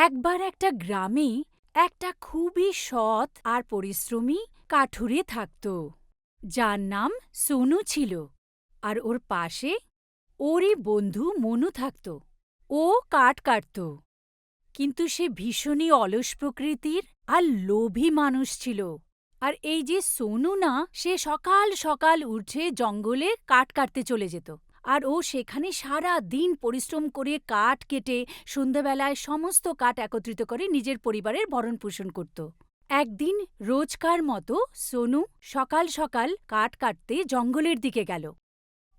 একবার একটা গ্রামে একটা খুবই সৎ আর পরিশ্রমী কাঠুরে থাকত, যার নাম সোনু ছিল। আর ওর পাশে ওরই বন্ধু মনু থাকত। ও কাঠ কাটত, কিন্তু সে ভীষণই অলস প্রকৃতির আর লোভী মানুষ ছিল। আর এই যে সোনু না, সে সকাল সকাল উঠে জঙ্গলে কাঠ কাটতে চলে যেত। আর ও সেখানে সারা দিন পরিশ্রম করে কাঠ কেটে সন্ধ্যাবেলায় সমস্ত কাঠ একত্রিত করে নিজের পরিবারের ভরণ পোষণ করত। একদিন রোজকার মতো সোনু সকাল সকাল কাঠ কাটতে জঙ্গলের দিকে গেল।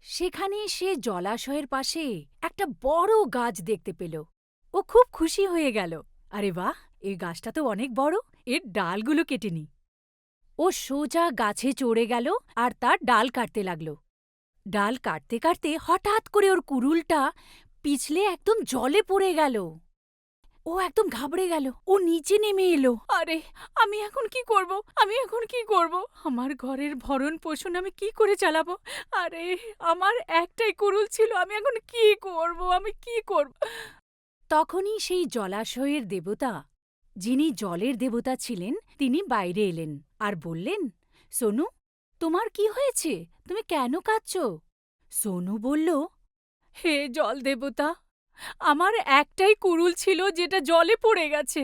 সেখানে সে জলাশয়ের পাশে একটা বড় গাছ দেখতে পেল। ও খুব খুশি হয়ে গেল। আরে বাহ, এই গাছটা তো অনেক বড়, এর ডালগুলো কেটে নি। ও সোজা গাছে চড়ে গেল আর তার ডাল কাটতে লাগল। ডাল কাটতে কাটতে হঠাৎ করে ওর কুড়ুলটা পিছলে একদম জলে পড়ে গেল। ও একদম ঘাবড়ে গেল। ও নিচে নেমে এলো। আরে, আমি এখন কি করব? আমি এখন কি করব? আমার ঘরের ভরণ পোষণ আমি কি করে চালাবো? আরে, আমার একটাই কুড়ুল ছিল, আমি এখন কি করব? আমি কি করব? তখনই সেই জলাশয়ের দেবতা, যিনি জলের দেবতা ছিলেন, তিনি বাইরে এলেন আর বললেন, সোনু, তোমার কি হয়েছে? তুমি কেন কাঁদছ? সোনু বলল, হে জল দেবতা, আমার একটাই কুড়ুল ছিল যেটা জলে পড়ে গেছে।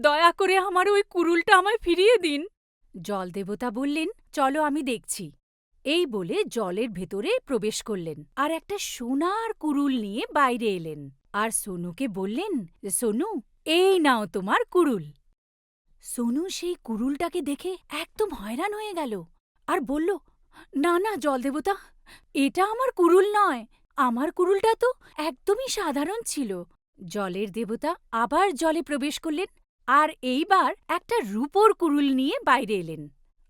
দয়া করে আমার ওই কুড়ুলটা আমায় ফিরিয়ে দিন। জল দেবতা বললেন, চলো আমি দেখছি। এই বলে জলের ভেতরে প্রবেশ করলেন আর একটা সোনার কুড়ুল নিয়ে বাইরে এলেন। আর সোনুকে বললেন, সোনু, এই নাও তোমার কুড়ুল। সোনু সেই কুড়ুলটাকে দেখে একদম হয়রান হয়ে গেল আর বলল, না না জল দেবতা, এটা আমার কুড়ুল নয়। আমার কুড়ুলটা তো একদমই সাধারণ ছিল। জলের দেবতা আবার জলে প্রবেশ করলেন আর এইবার একটা রূপোর কুড়ুল নিয়ে বাইরে এলেন।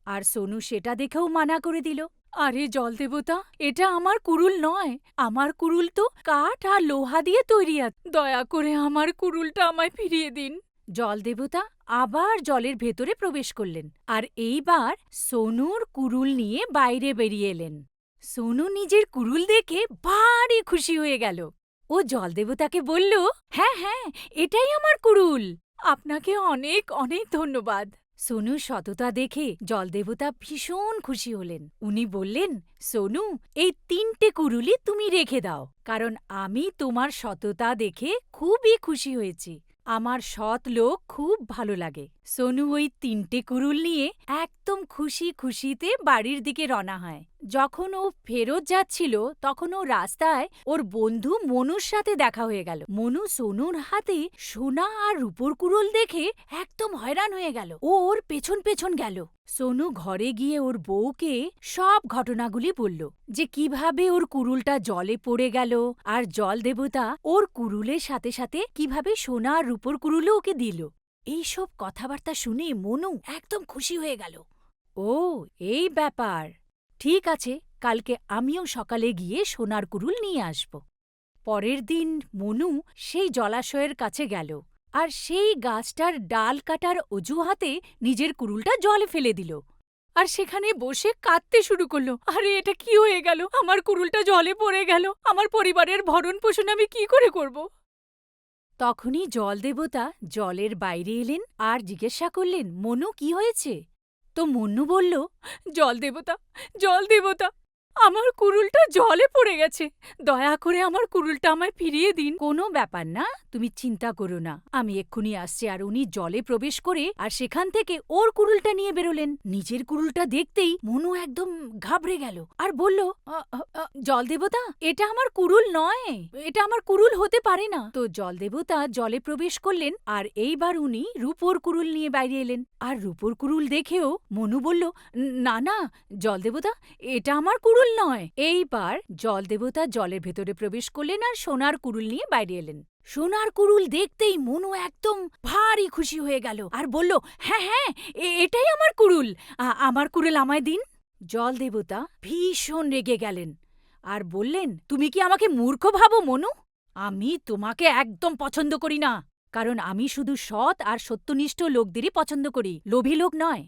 আর সোনু সেটা দেখেও মানা করে দিল, আরে জল দেবতা, এটা আমার কুড়ুল নয়। আমার কুড়ুল তো কাঠ আর লোহা দিয়ে তৈরি। দয়া করে আমার কুড়ুলটা আমায় ফিরিয়ে দিন। জল দেবতা আবার জলের ভেতরে প্রবেশ করলেন আর এইবার সোনুর কুড়ুল নিয়ে বাইরে বেরিয়ে এলেন। সোনু নিজের কুড়ুল দেখে ভারী খুশি হয়ে গেল। ও জল দেবতাকে বলল, হ্যাঁ হ্যাঁ, এটাই আমার কুড়ুল। আপনাকে অনেক অনেক ধন্যবাদ। সোনুর সততা দেখে জল দেবতা ভীষণ খুশি হলেন। উনি বললেন, সোনু, এই 3টে কুড়ুলই তুমি রেখে দাও, কারণ আমি তোমার সততা দেখে খুবই খুশি হয়েছি। আমার সৎ লোক খুব ভালো লাগে। সোনু ওই 3টে কুড়ুল নিয়ে একদম খুশি খুশিতে বাড়ির দিকে রওনা হয়। যখন ও ফেরত যাচ্ছিল তখন ও রাস্তায় ওর বন্ধু মনুর সাথে দেখা হয়ে গেল। মনু সোনুর হাতে সোনা আর রূপোর কুড়ুল দেখে একদম হয়রান হয়ে গেল। ও ওর পেছন পেছন গেল। সোনু ঘরে গিয়ে ওর বউকে সব ঘটনাগুলি বলল, যে কিভাবে ওর কুড়ুলটা জলে পড়ে গেল আর জল দেবতা ওর কুড়ুলের সাথে সাথে কিভাবে সোনা আর রূপোর কুড়ুলও ওকে দিল। এইসব কথাবার্তা শুনে মনু একদম খুশি হয়ে গেল। ও, এই ব্যাপার। ঠিক আছে, কালকে আমিও সকালে গিয়ে সোনার কুড়ুল নিয়ে আসব। পরের দিন মনু সেই জলাশয়ের কাছে গেল আর সেই গাছটার ডাল কাটার অজুহাতে নিজের কুড়ুলটা জলে ফেলে দিল আর সেখানে বসে কাঁদতে শুরু করলো। আরে, এটা কি হয়ে গেল? আমার কুড়ুলটা জলে পড়ে গেল। আমার পরিবারের ভরণ পোষণ আমি কি করে করব? তখনই জল দেবতা জলের বাইরে এলেন আর জিজ্ঞাসা করলেন, মনু, কি হয়েছে? তো মনু বলল, জল দেবতা, জল দেবতা, আমার কুড়ুলটা জলে পড়ে গেছে। দয়া করে আমার কুড়ুলটা আমায় ফিরিয়ে দিন। কোনো ব্যাপার না, তুমি চিন্তা করো না, আমি এক্ষুনি আসছি। আর উনি জলে প্রবেশ করে আর সেখান থেকে ওর কুড়ুলটা নিয়ে বেরোলেন। নিজের কুড়ুলটা দেখতেই মনু একদম ঘাবড়ে গেল আর বলল, জল দেবতা, এটা আমার কুড়ুল নয়, এটা আমার কুড়ুল হতে পারে না। তো জল দেবতা জলে প্রবেশ করলেন আর এইবার উনি রূপোর কুড়ুল নিয়ে বাইরে এলেন। আর রূপোর কুড়ুল দেখেও মনু বলল, না না জল দেবতা, এটা আমার কুড়ুল নয়। এইবার জল দেবতা জলের ভেতরে প্রবেশ করলেন আর সোনার কুড়ুল নিয়ে বাইরে এলেন। সোনার কুড়ুল দেখতেই মনু একদম ভারী খুশি হয়ে গেল আর বলল, হ্যাঁ হ্যাঁ, এটাই আমার কুড়ুল। আমার কুড়ুল আমায় দিন। জল দেবতা ভীষণ রেগে গেলেন আর বললেন, তুমি কি আমাকে মূর্খ ভাবো মনু? আমি তোমাকে একদম পছন্দ করি না, কারণ আমি শুধু সৎ আর সত্যনিষ্ঠ লোকদেরই পছন্দ করি, লোভী লোক নয়।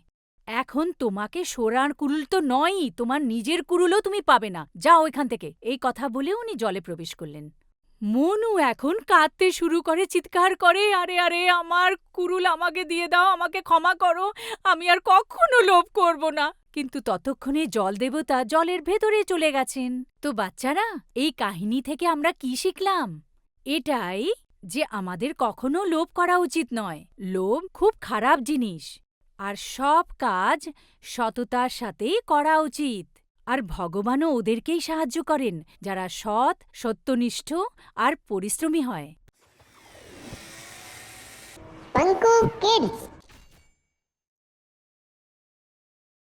এখন তোমাকে সোনার কুড়ুল তো নয়ই, তোমার নিজের কুড়ুলও তুমি পাবে না। যাও এখান থেকে। এই কথা বলে উনি জলে প্রবেশ করলেন। মনু এখন কাঁদতে শুরু করে, চিৎকার করে, আরে আরে আমার কুড়ুল আমাকে দিয়ে দাও, আমাকে ক্ষমা করো, আমি আর কখনো লোভ করব না। কিন্তু ততক্ষণে জল দেবতা জলের ভেতরে চলে গেছেন। তো বাচ্চারা, এই কাহিনী থেকে আমরা কি শিখলাম? এটাই যে আমাদের কখনো লোভ করা উচিত নয়। লোভ খুব খারাপ জিনিস, আর সব কাজ সততার সাথেই করা উচিত। আর ভগবানও ওদেরকেই সাহায্য করেন যারা সৎ, সত্যনিষ্ঠ আর পরিশ্রমী হয়। Funko Kids.